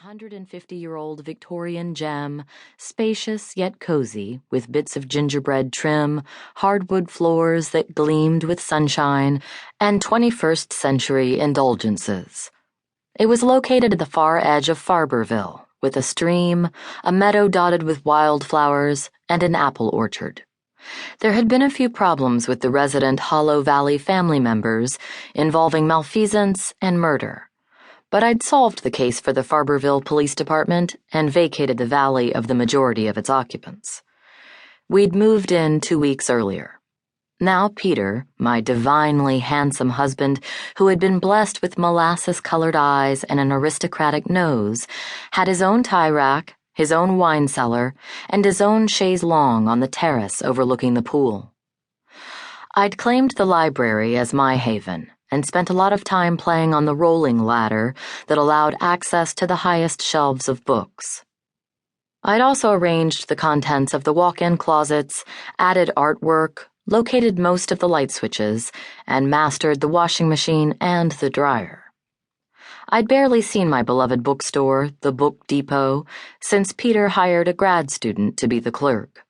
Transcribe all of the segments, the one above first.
150-year-old Victorian gem, spacious yet cozy, with bits of gingerbread trim, hardwood floors that gleamed with sunshine, and 21st century indulgences. It was located at the far edge of Farberville, with a stream, a meadow dotted with wildflowers, and an apple orchard. There had been a few problems with the resident Hollow Valley family members involving malfeasance and murder. But I'd solved the case for the Farberville Police Department and vacated the valley of the majority of its occupants. We'd moved in 2 weeks earlier. Now Peter, my divinely handsome husband, who had been blessed with molasses-colored eyes and an aristocratic nose, had his own tie rack, his own wine cellar, and his own chaise longue on the terrace overlooking the pool. I'd claimed the library as my haven, and spent a lot of time playing on the rolling ladder that allowed access to the highest shelves of books. I'd also arranged the contents of the walk-in closets, added artwork, located most of the light switches, and mastered the washing machine and the dryer. I'd barely seen my beloved bookstore, the Book Depot, since Peter hired a grad student to be the clerk.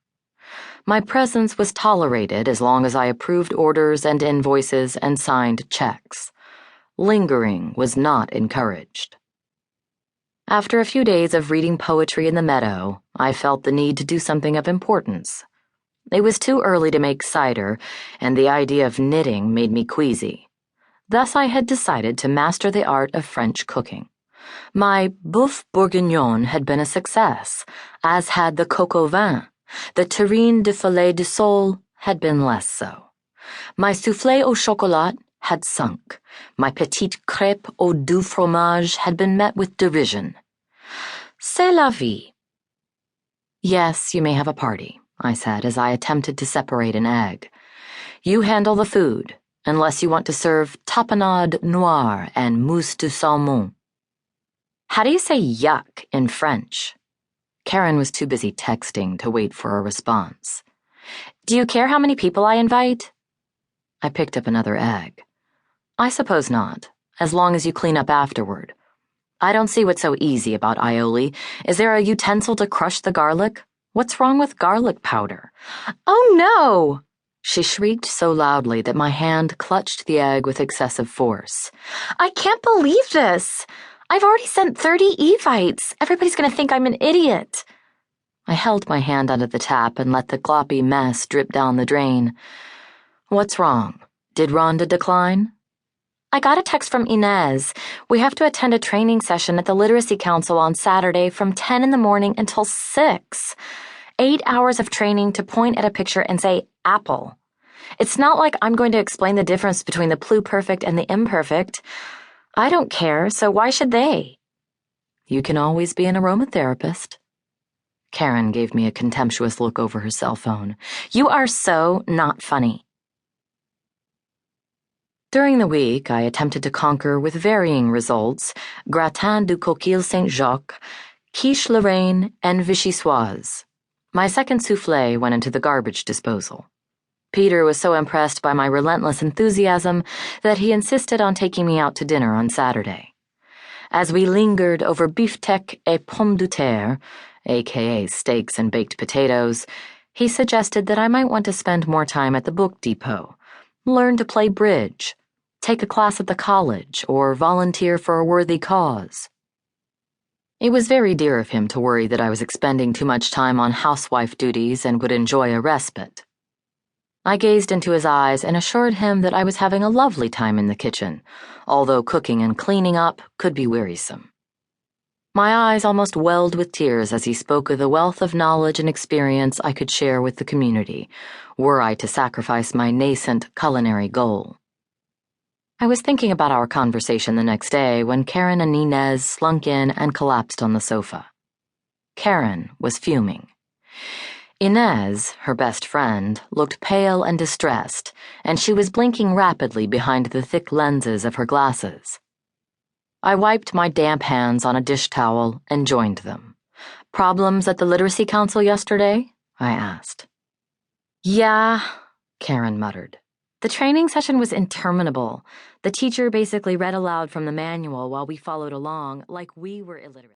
My presence was tolerated as long as I approved orders and invoices and signed checks. Lingering was not encouraged. After a few days of reading poetry in the meadow, I felt the need to do something of importance. It was too early to make cider, and the idea of knitting made me queasy. Thus I had decided to master the art of French cooking. My boeuf bourguignon had been a success, as had the coq au vin. The terrine de filet de sole had been less so. My soufflé au chocolat had sunk. My petite crêpe au doux fromage had been met with derision. C'est la vie. Yes, you may have a party, I said as I attempted to separate an egg. You handle the food, unless you want to serve tapenade noire and mousse de saumon. How do you say yuck in French? Caron was too busy texting to wait for a response. Do you care how many people I invite? I picked up another egg. I suppose not, as long as you clean up afterward. I don't see what's so easy about aioli. Is there a utensil to crush the garlic? What's wrong with garlic powder? Oh no! She shrieked so loudly that my hand clutched the egg with excessive force. I can't believe this! I've already sent 30 evites. Everybody's going to think I'm an idiot. I held my hand under the tap and let the gloppy mess drip down the drain. What's wrong? Did Rhonda decline? I got a text from Inez. We have to attend a training session at the Literacy Council on Saturday from 10 in the morning until 6. 8 hours of training to point at a picture and say apple. It's not like I'm going to explain the difference between the pluperfect and the imperfect. I don't care, so why should they? You can always be an aromatherapist. Caron gave me a contemptuous look over her cell phone. You are so not funny. During the week, I attempted to conquer with varying results gratin du coquille Saint-Jacques, quiche Lorraine, and vichyssoise. My second soufflé went into the garbage disposal. Peter was so impressed by my relentless enthusiasm that he insisted on taking me out to dinner on Saturday. As we lingered over beefsteak et pommes de terre, aka steaks and baked potatoes, he suggested that I might want to spend more time at the Book Depot, learn to play bridge, take a class at the college, or volunteer for a worthy cause. It was very dear of him to worry that I was expending too much time on housewife duties and would enjoy a respite. I gazed into his eyes and assured him that I was having a lovely time in the kitchen, although cooking and cleaning up could be wearisome. My eyes almost welled with tears as he spoke of the wealth of knowledge and experience I could share with the community, were I to sacrifice my nascent culinary goal. I was thinking about our conversation the next day when Caron and Inez slunk in and collapsed on the sofa. Caron was fuming. Inez, her best friend, looked pale and distressed, and she was blinking rapidly behind the thick lenses of her glasses. I wiped my damp hands on a dish towel and joined them. Problems at the Literacy Council yesterday? I asked. Yeah, Caron muttered. The training session was interminable. The teacher basically read aloud from the manual while we followed along like we were illiterate.